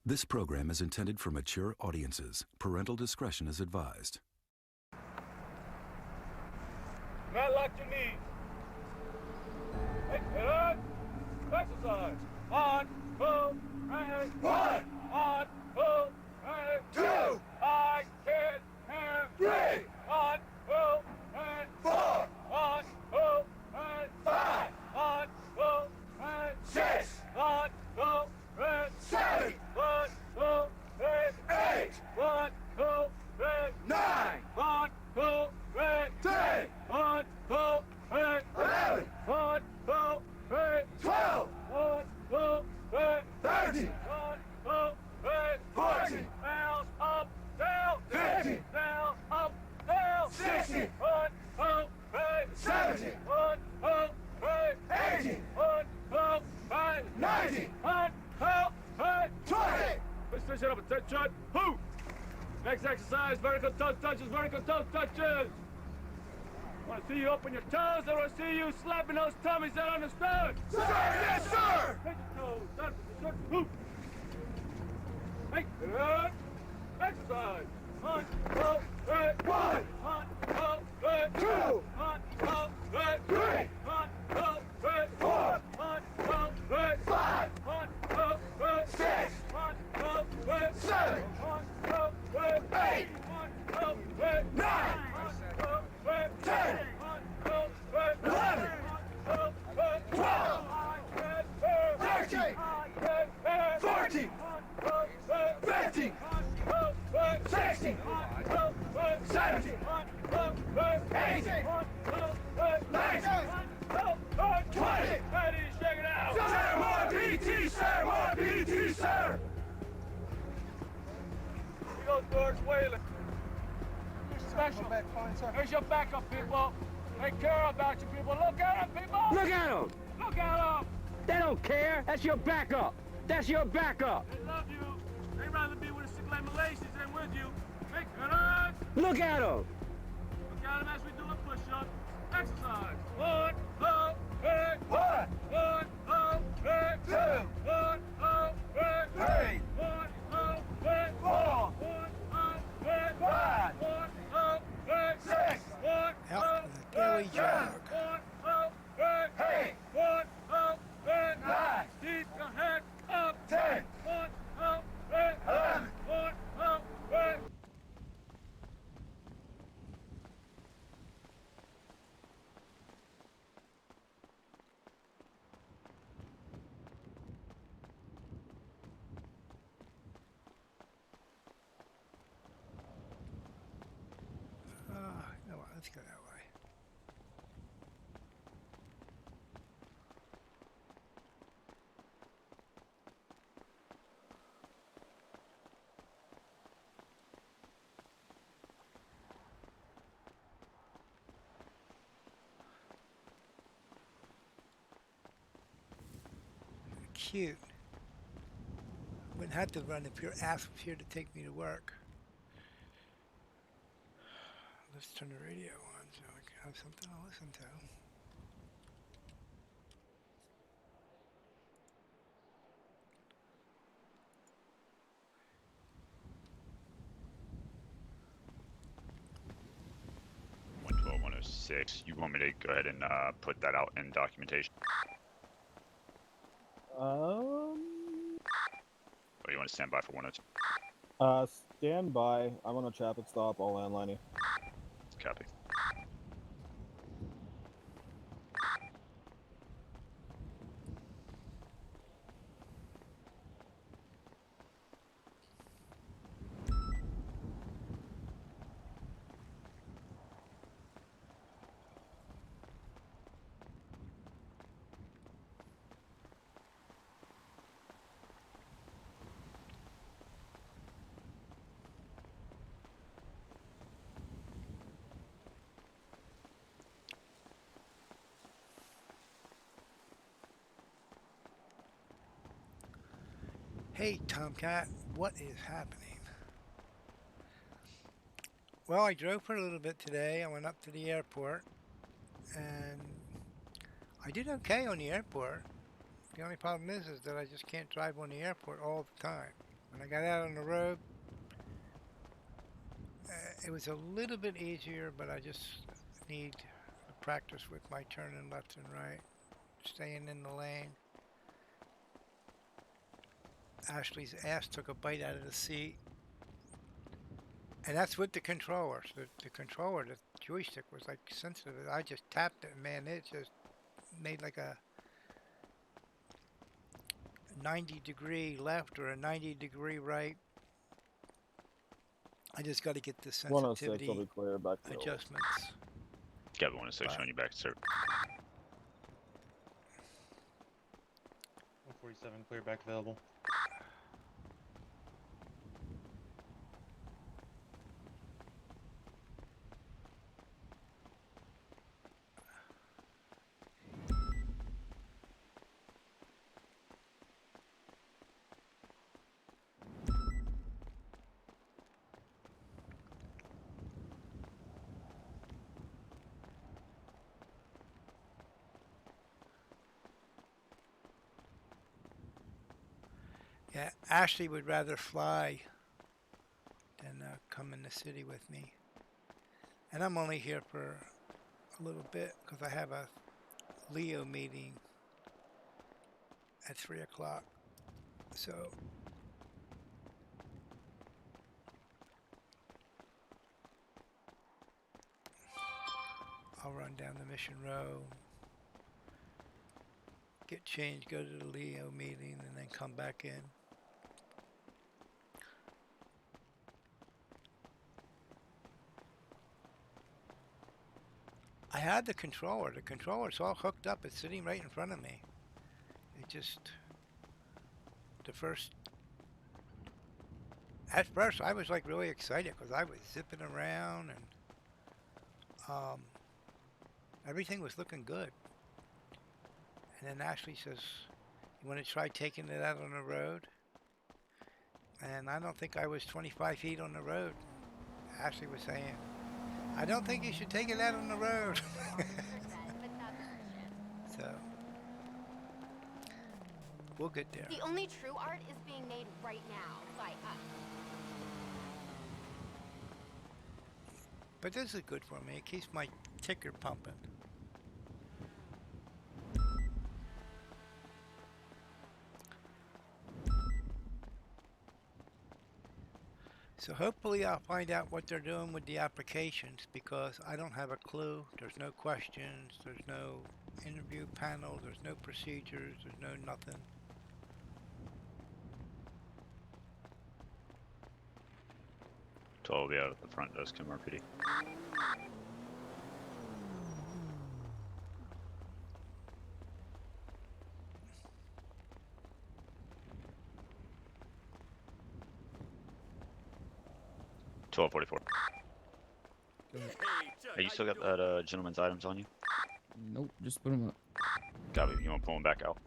This program is intended for mature audiences. Parental discretion is advised. Not lock your knees. Hey, get up. Exercise. 1, 2, 3. 1, 2, 3. 2. I can't hear. 3. 1, 2, 3. 4. 1, 2, 3. 5. 1, 2, 3. 6. 1, 2, 3. 7. 1, 2, 3. 8. 1, 2, 3. 9. 1, 2, 3. 10. 1, 2, 3. 11. 1, 2, 3. 12. 1, 2, 3. 13. 1, 2, 3. 14. Down, up, down. 15. Down, up, down. 16. 1, 2, 3. 17. 1, 2, 3. 18. 1, 2, 3. 19. 1, 2, 3. 20. Let's finish it up. Attention. Who? Next exercise, vertical toe touches, vertical toe touches. I want to see you open your toes. I want to see you slapping those tummies. That understood? Sir, yes, sir. Take your toes. Down to the hoop. Hey, good. Exercise. 1, 2, 3. 1. 1, 2, 3. 2. 1, 2, 3. 3. 1, 2, 3. 4. 1, 2, 3. 5. 1, 2, 3. 6. 1, 2, 3. 7. 1, 2, 3. 8. 1, 2, 3. 9. 1, 2, 3. 10. 1, 2, 3. 11. 1, 2, 3. 12. 13. 14. 15. 16. 17. 18. 19. 20. Ready, shake it out. Sir, more PT, sir, more PT, sir. We go towards Whalen. Special. Here's your backup, people. Take care about you, people. Look at them, people. Look at them. Look at them. They don't care. That's your backup. That's your backup. They love you. They'd rather be with a sick like Malaysians than with you. Make it up. Look at them. Look at them as we do a push-up. Exercise. 1, 2, 3. 1, 2, 3. 2. 1, 2, 3. 3. 1, 2, 3. 4. 1, 2, 3. 5. 1, 2, 3. 6. 1, 2, 3. 7. 1, 2, 3. 8. 1, 2, 3. 9. Keep your head up. 10. 1, 2, 3. 11. 1, 2, 3. No, let's go that way. Cute. Wouldn't have to run if your ass was here to take me to work. Let's turn the radio on so I can have something to listen to. You want me to go ahead and put that out in documentation? Or you want to stand by for 102? Stand by. I'm on a traffic stop. I'll landline you. Copy. Hey, Tomcat, what is happening? Well, I drove for a little bit today. I went up to the airport, and I did okay on the airport. The only problem is that I just can't drive on the airport all the time. When I got out on the road, it was a little bit easier, but I just need to practice with my turning left and right, staying in the lane. Ashley's ass took a bite out of the seat. And that's with the controller. So the controller, the joystick was like sensitive. I just tapped it, and man, it just made like a 90-degree left or a 90-degree right. I just got to get the 106 will sensitivity be clear back to adjustments. Got 106 on you back, sir. 147 clear back available. Yeah, Ashley would rather fly than come in the city with me. And I'm only here for a little bit because I have a Leo meeting at 3 o'clock. So I'll run down the mission row, get changed, go to the Leo meeting, and then come back in. I had the controller. The controller's all hooked up. It's sitting right in front of me. It just... At first, I was like really excited because I was zipping around and everything was looking good. And then Ashley says, "You want to try taking it out on the road?" And I don't think I was 25 feet on the road. Ashley was saying, "I don't think you should take it out on the road." So, we'll get there. The only true art is being made right now by us. But this is good for me. It keeps my ticker pumping. So hopefully I'll find out what they're doing with the applications because I don't have a clue. There's no questions, there's no interview panel, there's no procedures, there's no nothing. Toll will be out at the front desk, MRPD. $12.44. Hey, you still got that gentleman's items on you? Nope, just put him up. Copy. You want to pull him back out?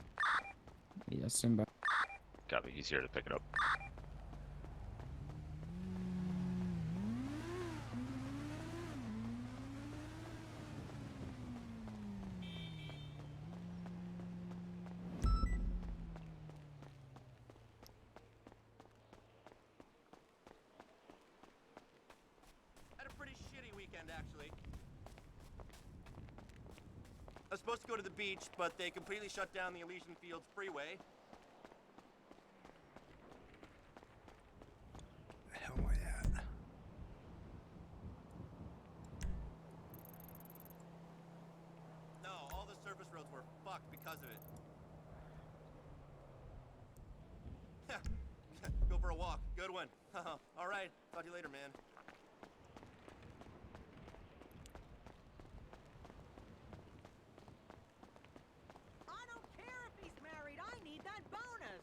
Yeah, send back. Copy. He's here to pick it up. Had a pretty shitty weekend, actually. I was supposed to go to the beach, but they completely shut down the Elysian Fields freeway. The hell am I at? No, all the surface roads were fucked because of it. Go for a walk. Good one. All right. Talk to you later, man. I don't care if he's married. I need that bonus.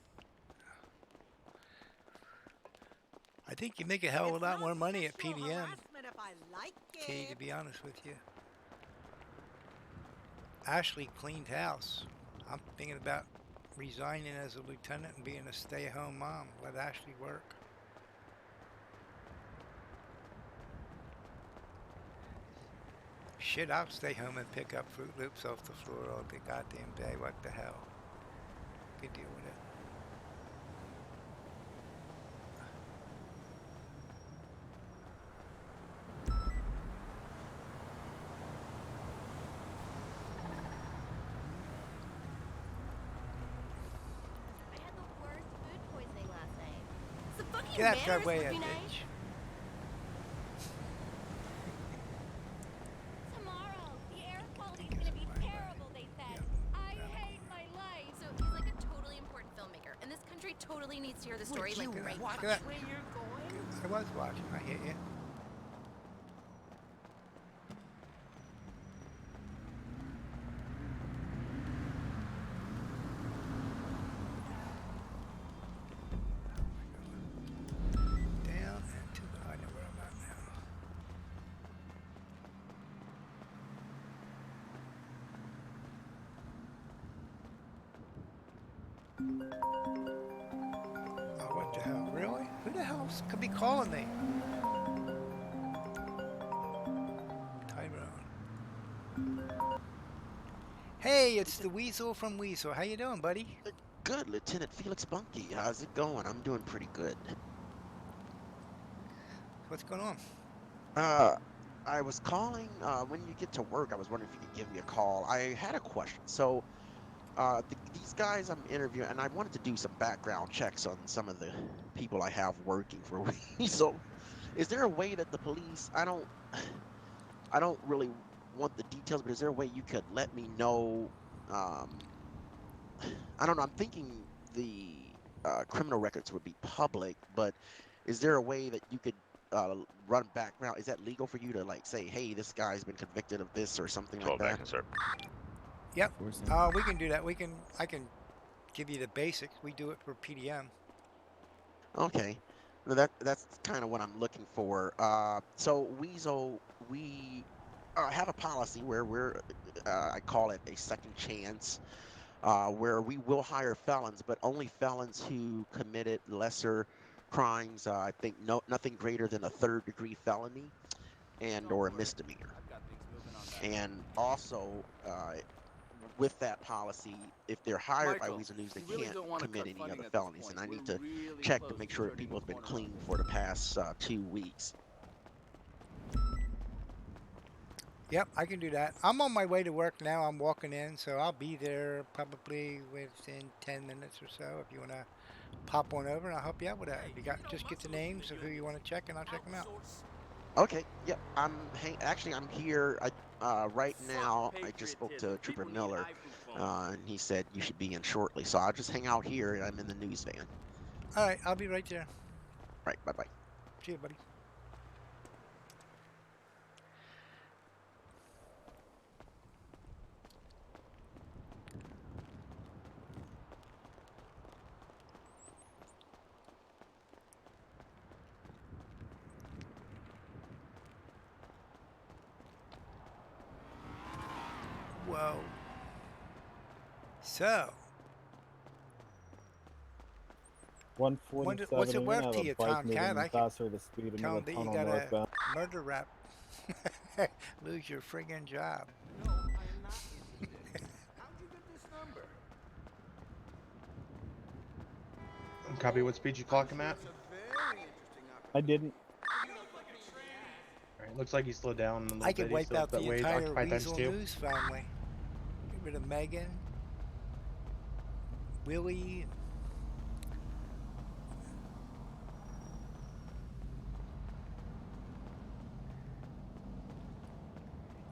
I think you make a hell of a lot more money at sexual PDM, harassment if I like Kay, it. to be honest with you. Ashley cleaned house. I'm thinking about resigning as a lieutenant and being a stay-at-home mom. Let Ashley work. Shit, I'll stay home and pick up Fruit Loops off the floor all the goddamn day. What the hell? Could deal with it. few Get out manners that way, would be bitch. nice. Tomorrow, the air quality's gonna be terrible, they said. I hate my life. So he's like a totally important filmmaker, and this country totally needs to hear the story like right watch now. where you're going? I was watching. I hit you. Down and to the. I know where I'm at now. Oh, what the hell? Really? Who the hell could be calling me? Tyrone. Hey, it's the Weasel from Weasel. How you doing, buddy? Good, Lieutenant Felix Bunky. How's it going? I'm doing pretty good. What's going on? I was calling, when you get to work, I was wondering if you could give me a call. I had a question. So, these guys I'm interviewing, and I wanted to do some background checks on some of the people I have working for Weasel. Is there a way that the police, I don't really want the details, but is there a way you could let me know, I don't know, I'm thinking the criminal records would be public, but is there a way that you could run background? Is that legal for you to like say, hey, this guy's been convicted of this or something like 12 that? seconds, sir. Yep. We can do that. I can give you the basics. We do it for PDM. Okay. Well, that's kind of what I'm looking for. So Weasel, we have a policy where I call it a second chance, where we will hire felons, but only felons who committed lesser crimes. I think nothing greater than a third-degree felony and or a misdemeanor. And also, with that policy, if they're hired by Weasel News, they can't commit any other felonies. And I need to check to make sure that people have been clean for the past 2 weeks. Yep, I can do that. I'm on my way to work now. I'm walking in, so I'll be there probably within 10 minutes or so. If you want to pop on over, and I'll help you out with that. If you got, just get the names of who you want to check, and I'll check them out. Okay. Yep. Actually I'm here. Right now. I just spoke to Trooper Miller, and he said you should be in shortly. So I'll just hang out here. And I'm in the news van. All right, I'll be right there. Right. Bye bye. See you, buddy. Whoa. So. 147. What's it worth to you, Tomcat? I can faster the speed tell of them the that you tunnel got northbound. a murder rap. Lose your friggin' job. No, I am not interested. How'd you get this number? Copy what speed you clock him at. It's a very interesting I didn't. Alright, looks like he slowed down a little I bit. could He wipe still out has the that Waze entire occupied times Weasel 2. News family. Get rid of Megan, Willie.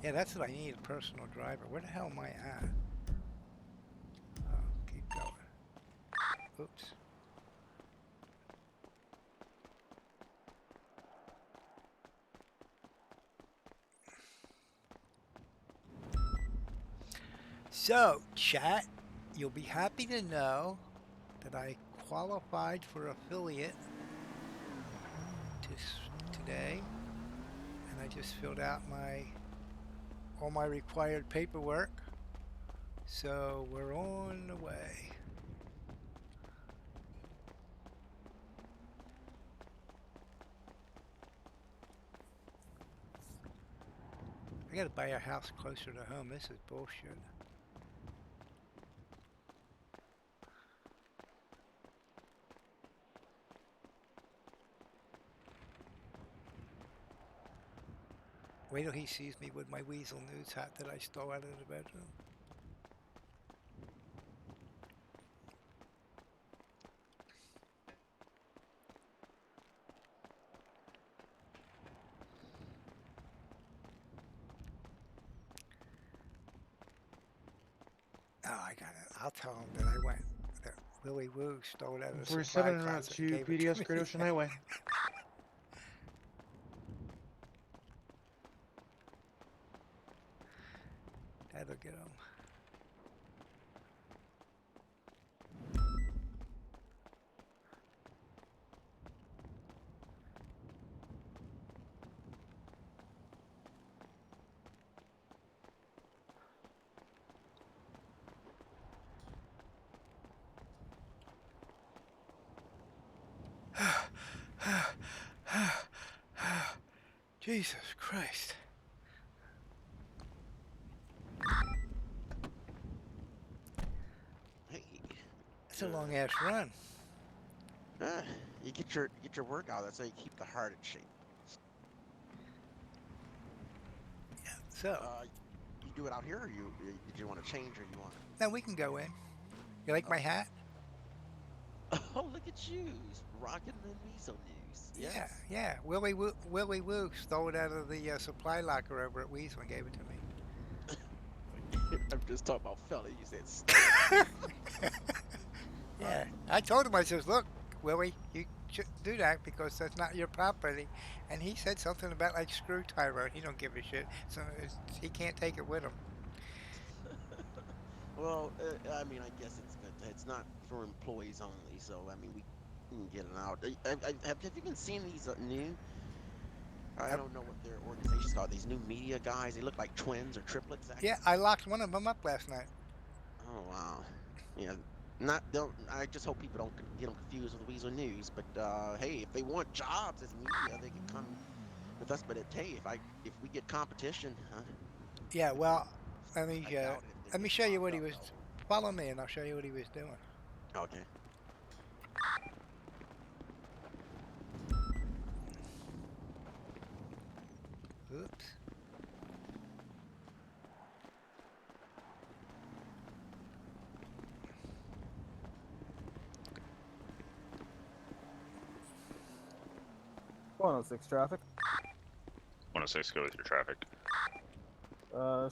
Yeah, that's what I need, a personal driver. Where the hell am I at? Oh, keep going. Oops. So, chat, you'll be happy to know that I qualified for affiliate today, and I just filled out all my required paperwork, so we're on the way. I gotta buy a house closer to home. This is bullshit. Wait till he sees me with my Weasel News hat that I stole out of the bedroom. Oh, I got it. I'll tell him that I went. That Willie Woo stole it out of the supply 47 closet to and gave it PDS to Great me. Ocean Highway. That'll get him. Jesus Christ. Hey, That's a long ass run. you get your workout. That's how you keep the heart in shape. Yeah. So You do it out here, or did you want to change, or you want? now we can go in. You like my hat? Oh, look at you, rocking the Miso news. Yes. Yeah. Willie Woo stole it out of the supply locker over at Weasel and gave it to me. I'm just talking about fella. You said stole. Yeah. I told him, I says, look, Willie, you shouldn't do that because that's not your property. And he said something about like screw Tyrone. He don't give a shit. So he can't take it with him. Well, I mean, I guess it's good. It's not for employees only, so I mean, we can get it out. Have you been seeing these new? I don't know what their organization's called. These new media guys. They look like twins or triplets. Actually. Yeah, I locked one of them up last night. Oh wow. Yeah. I just hope people don't get them confused with Weasel News. But hey, if they want jobs as media, they can come with us. But hey, if we get competition, Yeah. Well, let me I doubt it if they're getting show you locked what he up, was. though. Follow me, and I'll show you what he was doing. Okay. Oops. One on 6 traffic. 106, go with your traffic.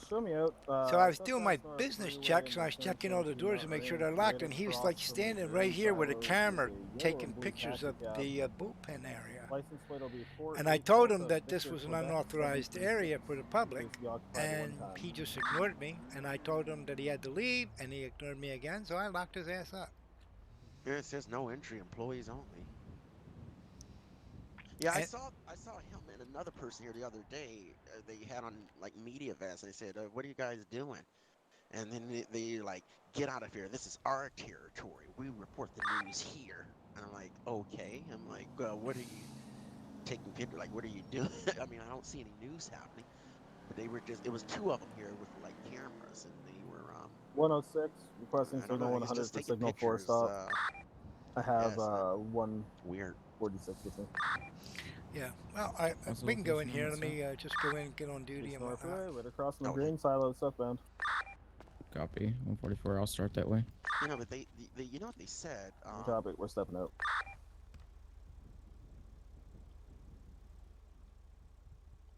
Show me out. So I was doing my business checks, and I was checking all the doors to make sure they're locked, and he was like standing right here with a camera taking pictures of the bullpen area. License plate will be 4. And I told him that this was an unauthorized area for the public, and he just ignored me. And I told him that he had to leave, and he ignored me again, so I locked his ass up. Yeah, it says no entry, employees only. Yeah, I saw him and another person here the other day. They had on like media vests, and they said, "What are you guys doing?" And then they like, "Get out of here! This is our territory. We report the news here." And I'm like, "Okay." I'm like, "What are you taking pictures? Like, what are you doing?" I mean, I don't see any news happening, but they were just. It was two of them here with like cameras, and they were 106 requesting I don't signal know, he's 100 just for taking signal 4 pictures. stop. I have Weird. 146 with me. Yeah, well, we can go in here. Let me just go in and get on duty. And right across from the green silo, southbound. Copy. 144. I'll start that way. You know, but they you know what they said? Copy. We're stepping out.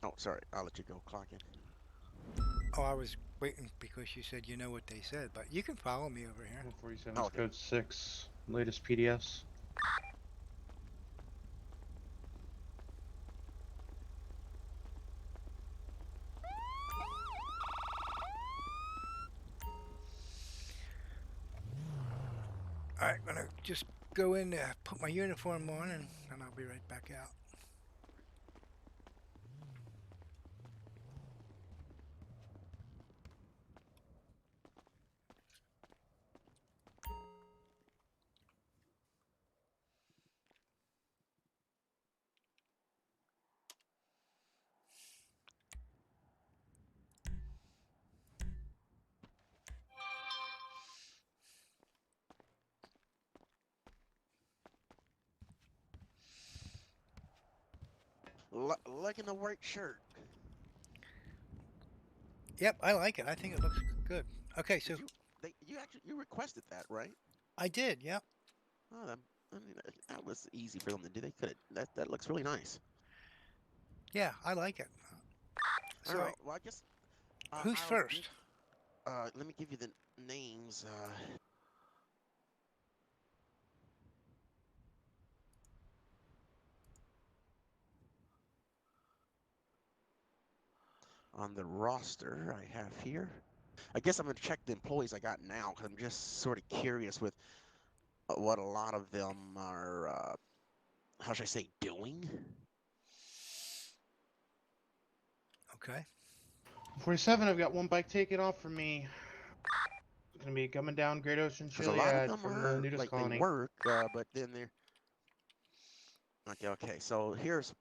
Oh, sorry. I'll let you go. Clock in. Oh, I was waiting because you said you know what they said, but you can follow me over here. 147 is code 6. Latest PDS. All right, gonna just go in, put my uniform on, and I'll be right back out. Like in the white shirt. Yep, I like it. I think it looks good. Okay, so you requested that, right? I did. Yep. Oh, I mean, that was easy for them to do. They could. That looks really nice. Yeah, I like it. So, all right. Well, I guess. who's first? let me give you the names. On the roster I have here. I guess I'm going to check the employees I got now because I'm just sort of curious with what a lot of them are, how should I say, doing. Okay. 47, I've got one bike taken off from me. It's going to be coming down Great Ocean Because a lot of Chiliad them from the are, nudist like, they colony. work, but then they're... Okay, so here's...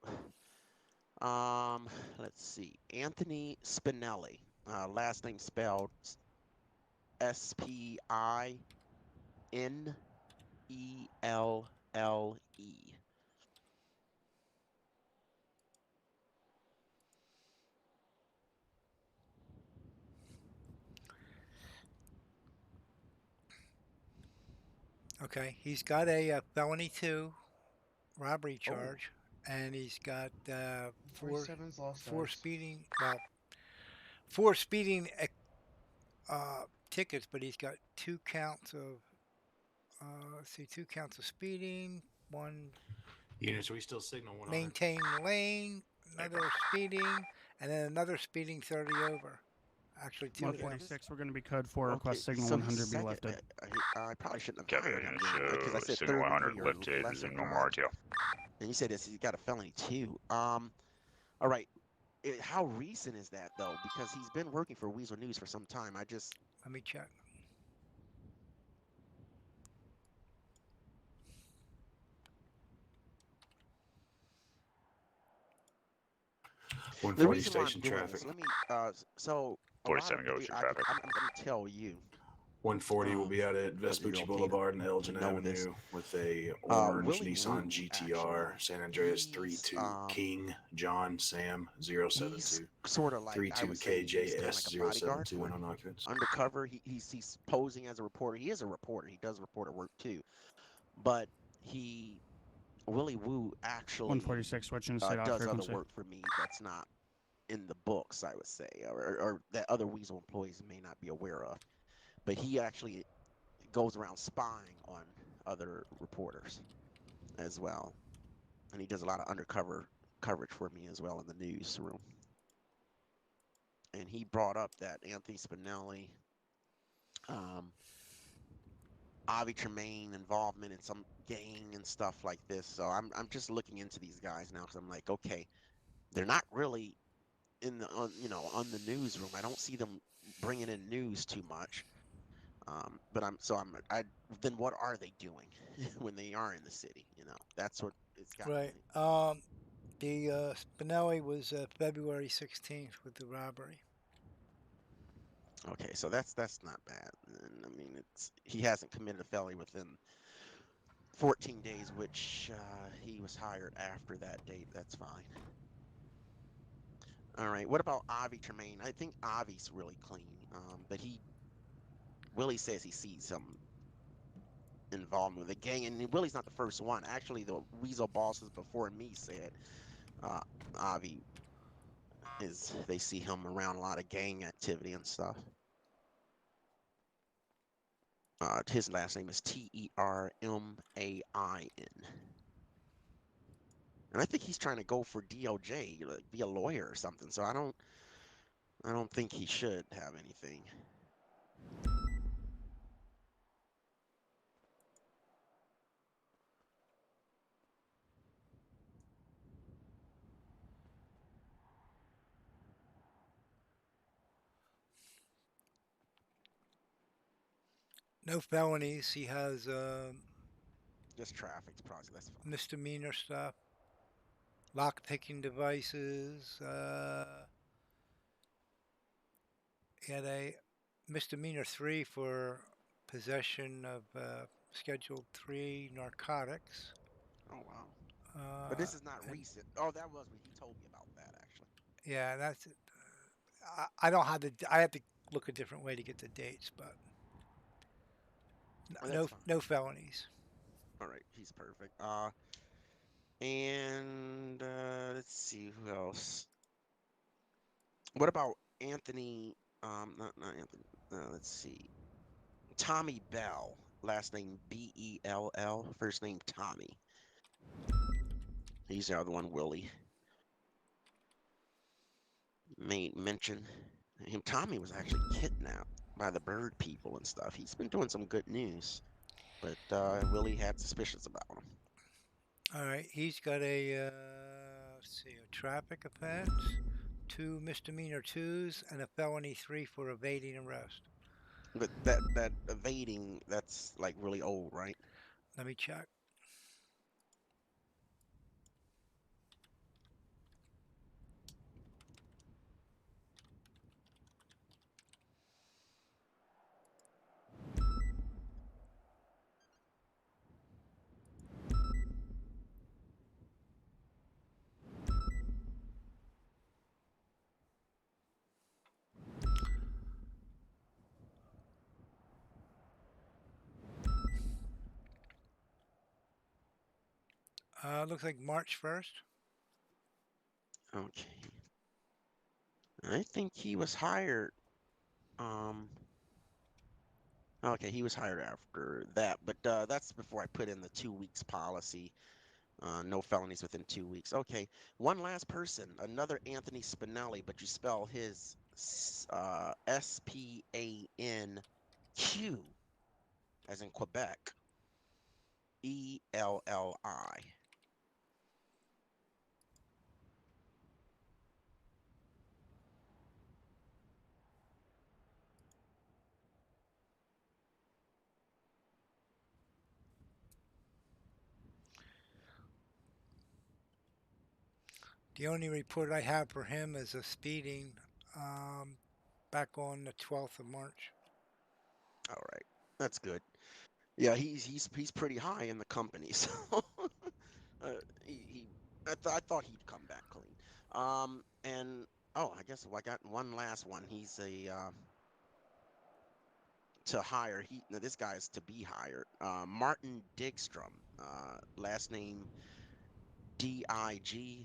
let's see. Anthony Spinelli. Last name spelled Spinelle. Okay. He's got a felony 2 robbery Oh, charge, and he's got four 47's lost four eyes. speeding. Well, 4 speeding tickets, but he's got 2 counts of. Let's see, 2 counts of speeding, 1 Units, we still signal 100. maintain lane, another speeding, and then another speeding 30 over. Actually, 2 points. 146, we're going to be code 4, okay, request signal so he's 100 be second. lifted. I probably shouldn't have Copy hired that him unit. because I said Signal 100 33 or lifted. lesser Resume crime. normal RTO. And you said he's got a felony 2. All right. How recent is that, though? Because he's been working for Weasel News for some time. Let me check. The reason why I'm doing this, let me, so... 47 goes through traffic. I'm going to tell you. 140 will be out at Vespucci Boulevard and Elgin Avenue with a orange Nissan GTR, San Andreas 32 King John Sam 072. Sort of like 32 KJS 072 when on occupants. Undercover, he's posing as a reporter. He is a reporter. He does reporter work too. But Willie Woo actually 146, switching to state off does frequency. other work for me that's not in the books, I would say, or that other Weasel employees may not be aware of. But he actually goes around spying on other reporters as well. And he does a lot of undercover coverage for me as well in the newsroom. And he brought up that Anthony Spinelli, Avi Tremaine involvement in some gang and stuff like this. So I'm just looking into these guys now because I'm like, okay, they're not really in the on the newsroom. I don't see them bringing in news too much. But then what are they doing when they are in the city? That's what it's got. Right. The Spinelli was February 16th with the robbery. Okay, so that's not bad. And, I mean, he hasn't committed a felony within 14 days, which he was hired after that date. That's fine. All right. What about Avi Tremaine? I think Avi's really clean, but Willie says he sees some involvement with the gang, and Willie's not the first one. Actually, the Weasel bosses before me said Avi they see him around a lot of gang activity and stuff. His last name is Termain, and I think he's trying to go for DOJ, like be a lawyer or something. So I don't think he should have anything. No felonies. He has just traffic, probably. That's fine. Misdemeanor stuff. Lock picking devices. He had a misdemeanor 3 for possession of Schedule 3 narcotics. Oh wow! But this is not recent. Oh, that was when he told me about that actually. Yeah, that's it. I don't have I have to look a different way to get the dates, but no felonies. All right, he's perfect. And let's see who else. What about Anthony Not Anthony. Let's see. Tommy Bell, last name Bell, first name Tommy. He's the other one, Willie. Made mention. Tommy was actually kidnapped by the bird people and stuff. He's been doing some good news, but Willie had suspicions about him. All right, he's got a let's see, a traffic offense, 2 misdemeanor 2s, and a felony 3 for evading arrest. But that evading, that's like really old, right? Let me check. Looks like March 1st. Okay. I think he was hired. Okay, he was hired after that, but that's before I put in the 2 weeks policy. No felonies within 2 weeks. Okay, one last person, another Anthony Spinelli, but you spell his S-P-A-N-Q, as in Quebec, E-L-L-I. The only report I have for him is a speeding back on the 12th of March. All right, that's good. Yeah, he's pretty high in the company, so I thought he'd come back clean. And oh, I guess I got one last one. He's a to hire. This guy's to be hired. Martin Digstrom, last name Digstrum.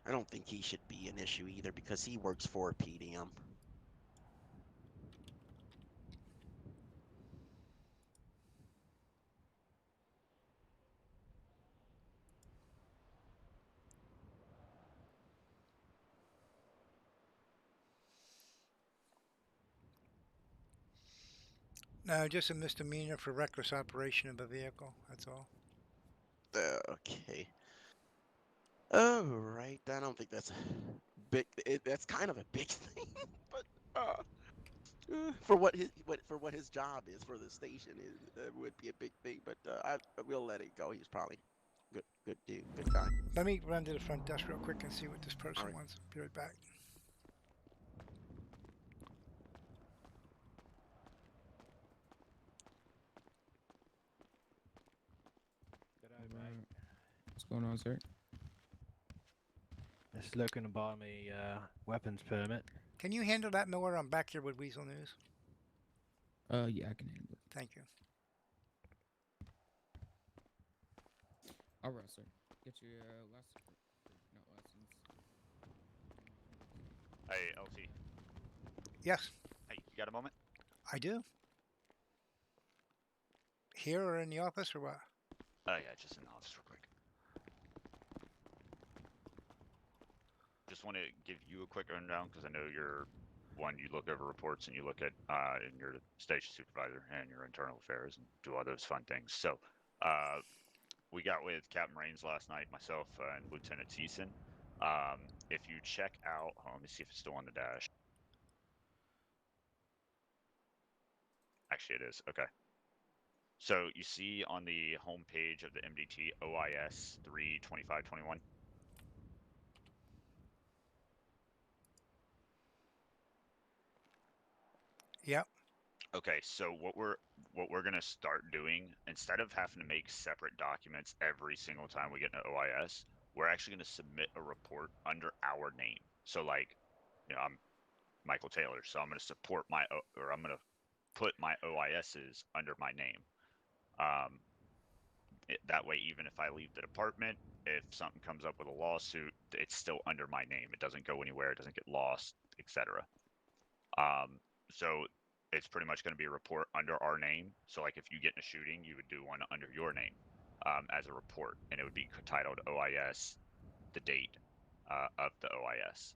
I don't think he should be an issue either because he works for PDM. No, just a misdemeanor for reckless operation of a vehicle. That's all. Okay. All right. I don't think that's a big. That's kind of a big thing, but for what his job is for the station, it would be a big thing. But I will let it go. He's probably good dude, good guy. Let me run to the front desk real quick and see what this person right. wants. Be right back. What's going on, sir? Just looking to buy me weapons permit. Can you handle that, Miller? I'm back here with Weasel News. Yeah, I can handle it. Thank you. All right, sir. Get your not license. Hey, LT. Yes. Hey, you got a moment? I do. Here or in the office or what? Oh yeah, just in the office real quick. Just want to give you a quick rundown because I know you're one. You look over reports and you look at and you're the station supervisor and your internal affairs and do all those fun things. So we got with Captain Rains last night, myself and Lieutenant Thiessen. If you check out, let me see if it's still on the dash. Actually, it is. Okay. So you see on the home page of the MDT OIS 32521. Yep. Okay, so what we're gonna start doing, instead of having to make separate documents every single time we get an OIS, we're actually gonna submit a report under our name. So like, I'm Michael Taylor, so I'm going to support I'm going to put my OISs under my name. That way, even if I leave the department, if something comes up with a lawsuit, it's still under my name. It doesn't go anywhere. It doesn't get lost, etc. So it's pretty much going to be a report under our name. So like if you get in a shooting, you would do one under your name as a report, and it would be titled OIS, the date of the OIS.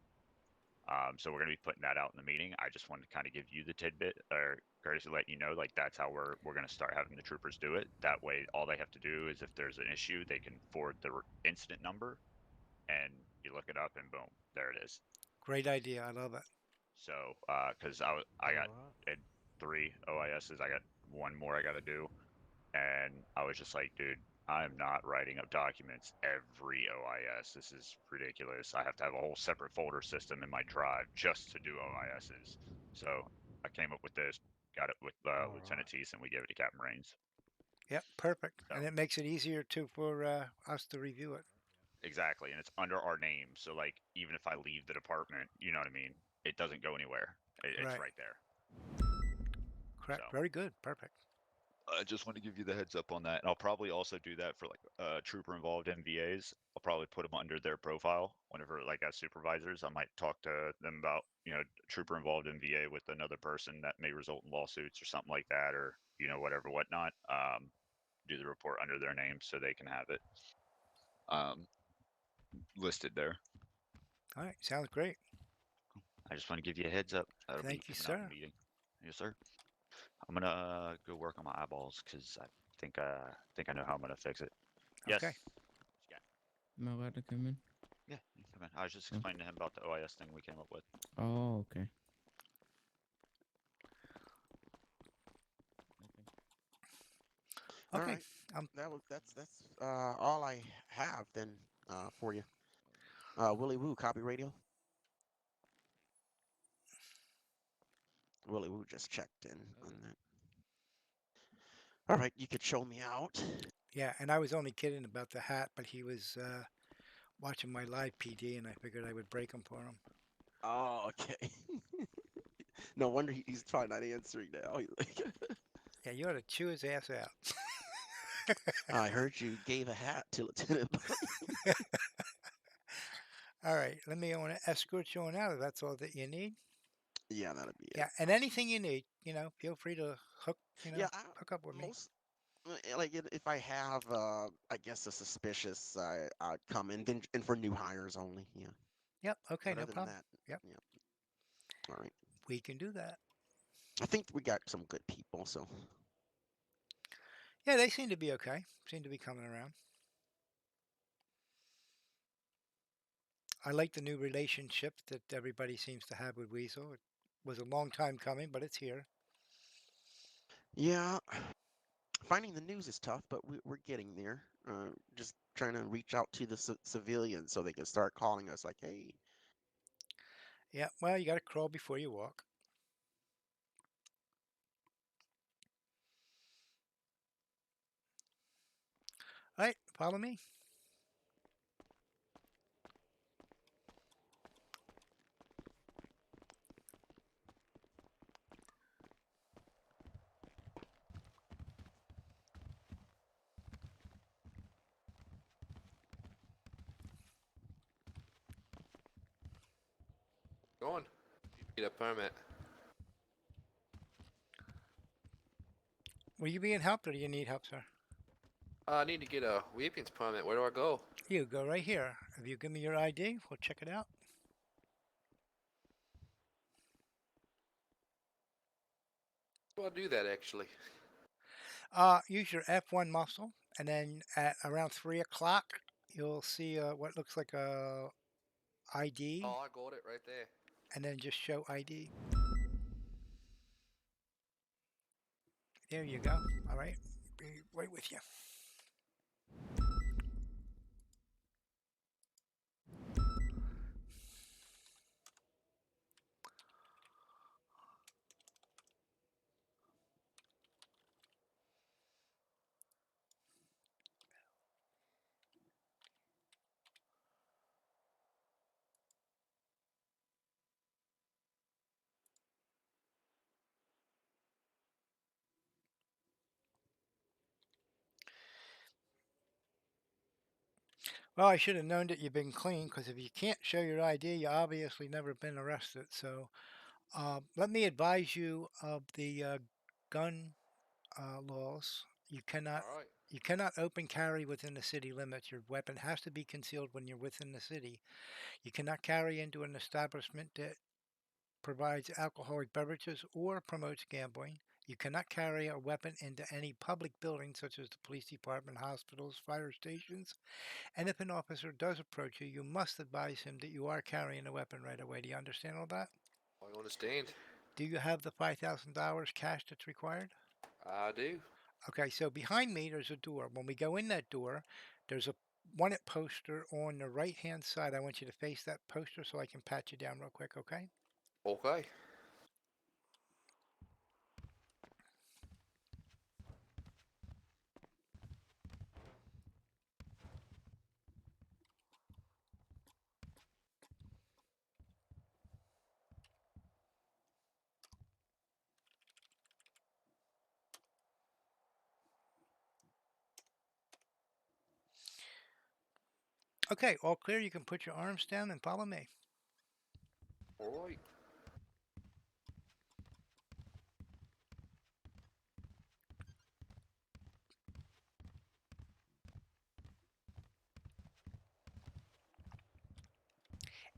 So we're going to be putting that out in the meeting. I just wanted to kind of give you the tidbit, or courtesy, let you know, like that's how we're going to start having the troopers do it. That way, all they have to do is if there's an issue, they can forward the incident number, and you look it up, and boom, there it is. Great idea. I love it. So, because I got 3 OISs, I got 1 more I got to do, and I was just like, dude, I'm not writing up documents every OIS. This is ridiculous. I have to have a whole separate folder system in my drive just to do OISs. So I came up with this, got it with Lieutenant Teese, and we gave it to Captain Rains. Yep, perfect. So. And it makes it easier too for us to review it. Exactly, and it's under our name. So like, even if I leave the department, you know what I mean? It doesn't go anywhere. It's right there. Correct. So. Very good. Perfect. I just want to give you the heads up on that, and I'll probably also do that for like trooper-involved MVAs. I'll probably put them under their profile whenever, like, as supervisors, I might talk to them about, trooper-involved MVA with another person that may result in lawsuits or something like that, or whatever, whatnot. Do the report under their name so they can have it listed there. All right, sounds great. I just want to give you a heads up. That'll Thank be you, coming out in sir. the meeting. Yes, sir. I'm gonna go work on my eyeballs because I think I know how I'm gonna fix it. Yes. Okay. Am I allowed to come in? Yeah, you can come in. I was just explaining to him about the OIS thing we came up with. Oh, okay. All right. That's all I have then for you. Willie Woo, copy radio. Willie Woo just checked in on that. All right, you could show me out. Yeah, and I was only kidding about the hat, but he was watching my live PD, and I figured I would break him for him. Oh, okay. No wonder he's probably not answering now. Yeah, you ought to chew his ass out. I heard you gave a hat to Lieutenant Bunky. All right, let me want to escort you on out if that's all that you need. Yeah, that'll be it. Yeah, and anything you need, feel free to hook up with me. Like if I have, I guess a suspicious, I'd come in, and for new hires only. Yeah. Yep. Okay. But no other problem. Than that, yep. All right. We can do that. I think we got some good people, so. Yeah, they seem to be okay. Seem to be coming around. I like the new relationship that everybody seems to have with Weasel. It was a long time coming, but it's here. Yeah. Finding the news is tough, but we're getting there. Just trying to reach out to the civilians so they can start calling us like, hey. Yeah, well, you got to crawl before you walk. All right, follow me. Going. You need a permit. Were you being helped or do you need help, sir? I need to get a weapons permit. Where do I go? You go right here. If you give me your ID, we'll check it out. How do I do that actually? Use your F1 muscle, and then at around 3 o'clock, you'll see what looks like a ID. Oh, I got it right there. And then just show ID. There you go. All right. Be right with you. Well, I should have known that you've been clean, because if you can't show your ID, you obviously never been arrested. So let me advise you of the gun laws. All right. You cannot open carry within the city limits. Your weapon has to be concealed when you're within the city. You cannot carry into an establishment that provides alcoholic beverages or promotes gambling. You cannot carry a weapon into any public building such as the police department, hospitals, fire stations. And if an officer does approach you, you must advise him that you are carrying a weapon right away. Do you understand all that? I understand. Do you have the $5,000 cash that's required? I do. Okay, so behind me there's a door. When we go in that door, there's a wanted poster on the right hand side. I want you to face that poster so I can pat you down real quick, okay? Okay. Okay, all clear. You can put your arms down and follow me. All right.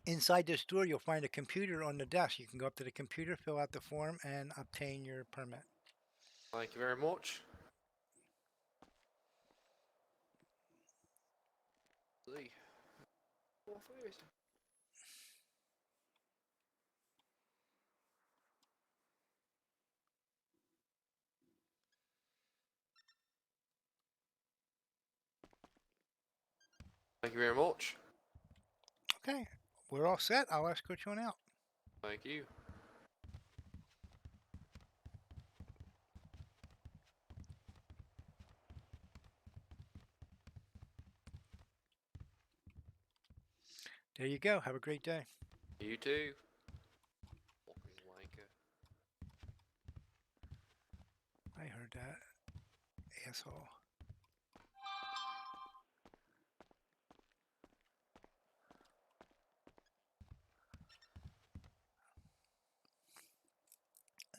Inside this door, you'll find a computer on the desk. You can go up to the computer, fill out the form, and obtain your permit. Thank you very much. See. Well, first. Thank you very much. Okay, we're all set. I'll escort you on out. Thank you. There you go. Have a great day. You too. Fucking wanker. I heard that. Asshole.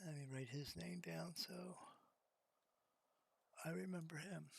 Let me write his name down so I remember him.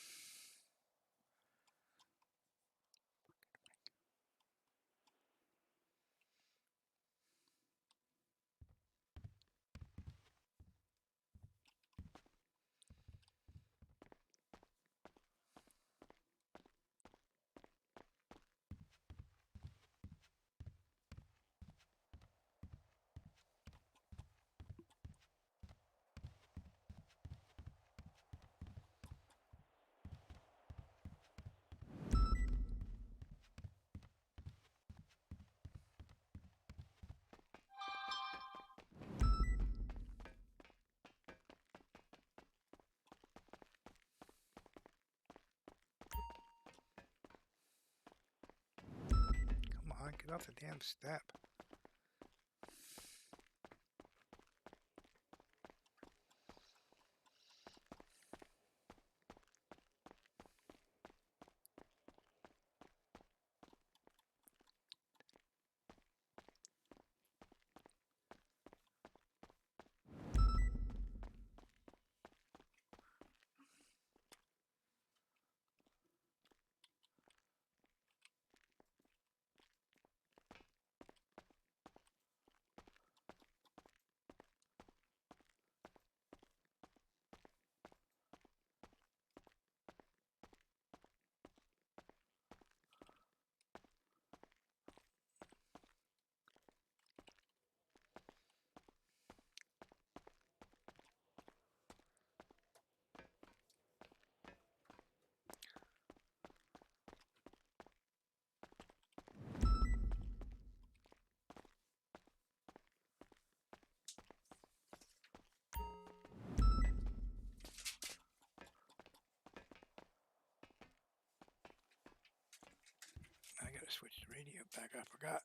Come on, get off the damn step. I gotta switch the radio back. I forgot.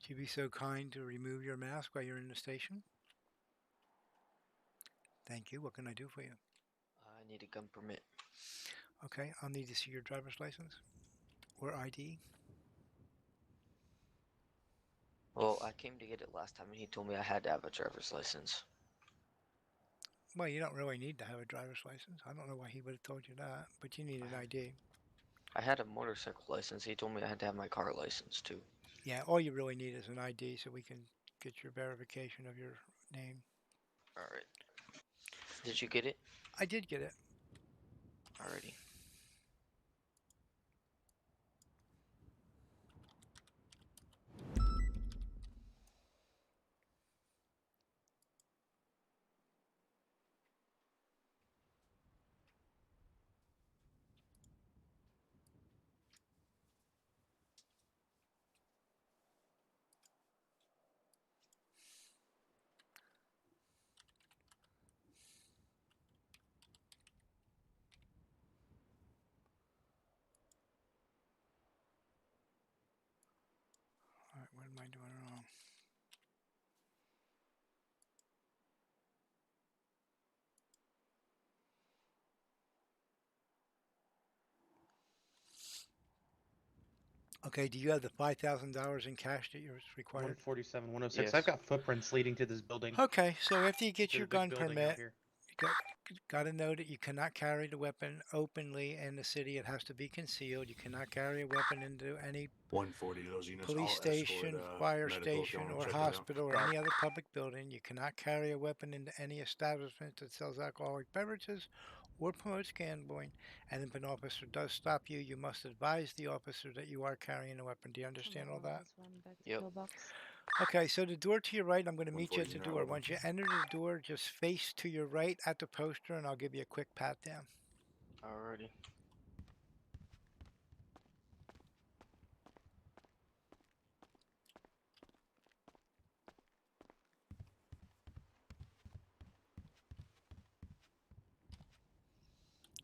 Would you be so kind to remove your mask while you're in the station? Thank you. What can I do for you? I need a gun permit. Okay, I'll need to see your driver's license or ID. Well, I came to get it last time and he told me I had to have a driver's license. Well, you don't really need to have a driver's license. I don't know why he would have told you that, but you need an ID. I had a motorcycle license. He told me I had to have my car license too. Yeah, all you really need is an ID so we can get your verification of your name. Alright. Did you get it? I did get it. Alrighty. All right, what am I doing wrong? Okay, do you have the $5,000 in cash that you're required? 147, 106. I've got footprints leading to this building. Okay, so after you get To your the big gun building out permit, here. you got to know that you cannot carry the weapon openly in the city. It has to be concealed. You cannot carry a weapon into any 140 of those units. police All station, escort, fire medical if you station, wanna or check it out. hospital, or any other public building. You cannot carry a weapon into any establishment that sells alcoholic beverages or promotes gambling. And if an officer does stop you, you must advise the officer that you are carrying a weapon. Do you understand all that? Yep. Okay, so the door to your right, I'm going to meet you at the 140 door. over. Once you enter the door, just face to your right at the poster, and I'll give you a quick pat down. Alrighty.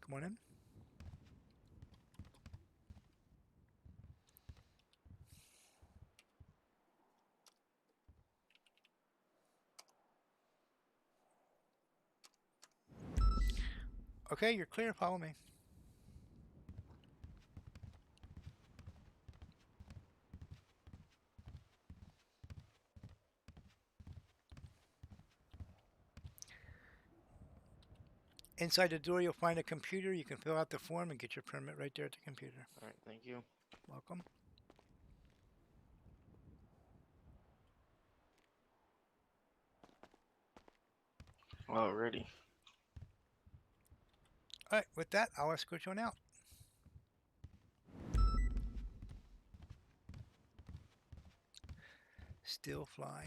Come on in. Okay, you're clear. Follow me. Inside the door, you'll find a computer. You can fill out the form and get your permit right there at the computer. Alright, thank you. Welcome. Alrighty. All right, with that, I'll escort you on out. Still flying.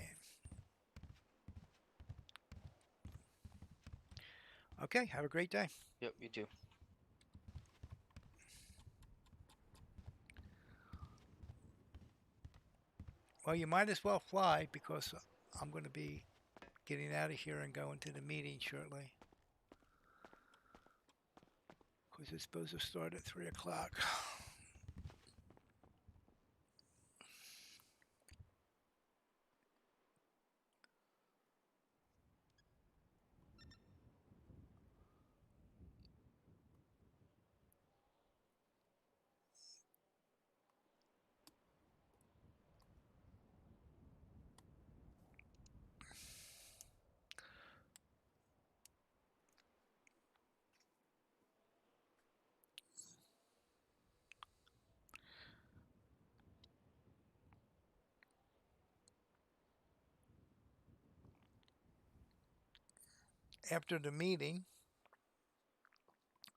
Okay, have a great day. Yep, you too. Well, you might as well fly because I'm going to be getting out of here and going to the meeting shortly. Because it's supposed to start at 3 o'clock. After the meeting,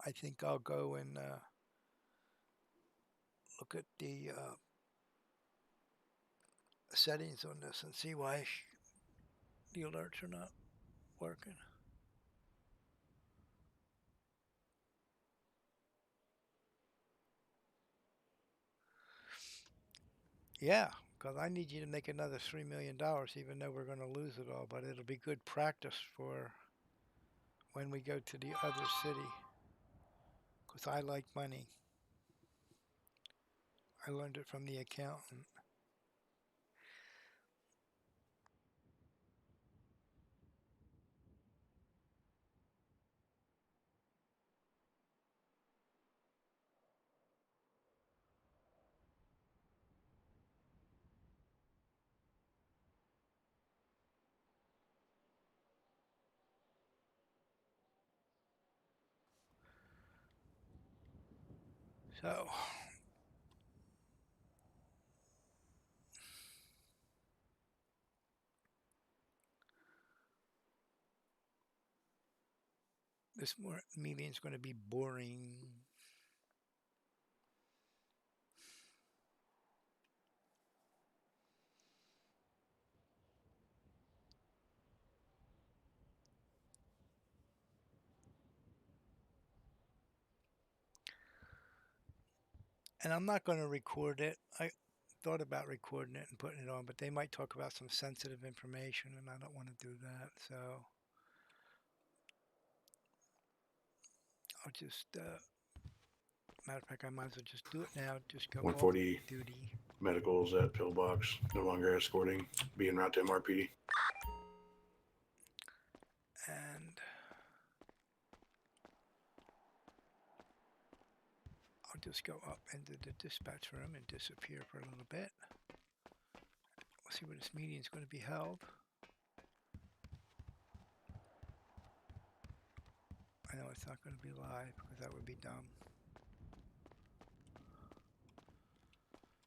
I think I'll go and look at the settings on this and see why the alerts are not working. Yeah, because I need you to make another $3 million, even though we're going to lose it all. But it'll be good practice for when we go to the other city. Because I like money. I learned it from the accountant. So this meeting is going to be boring. And I'm not going to record it. I thought about recording it and putting it on, but they might talk about some sensitive information, and I don't want to do that. So I'll just, matter of fact, I might as well just do it now. Just go 140 off duty. medicals at Pillbox, no longer escorting, be en route to MRPD. And I'll just go up into the dispatch room and disappear for a little bit. We'll see where this meeting is going to be held. I know it's not going to be live because that would be dumb.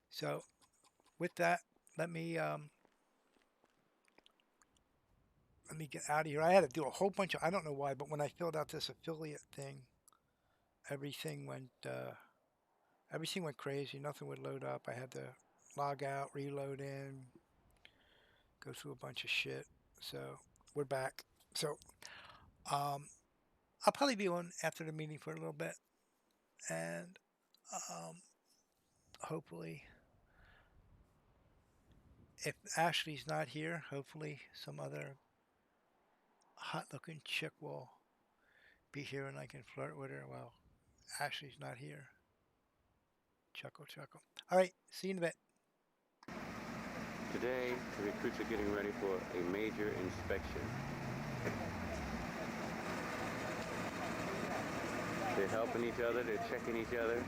So with that, let me get out of here. I had to do a whole bunch of, I don't know why, but when I filled out this affiliate thing, everything went crazy. Nothing would load up. I had to log out, reload in, go through a bunch of shit. So we're back. So I'll probably be on after the meeting for a little bit, and hopefully, if Ashley's not here, hopefully some other hot-looking chick will be here and I can flirt with her while Ashley's not here. Chuckle, chuckle. All right, see you in a bit. Today, the recruits are getting ready for a major inspection. They're helping each other, they're checking each other.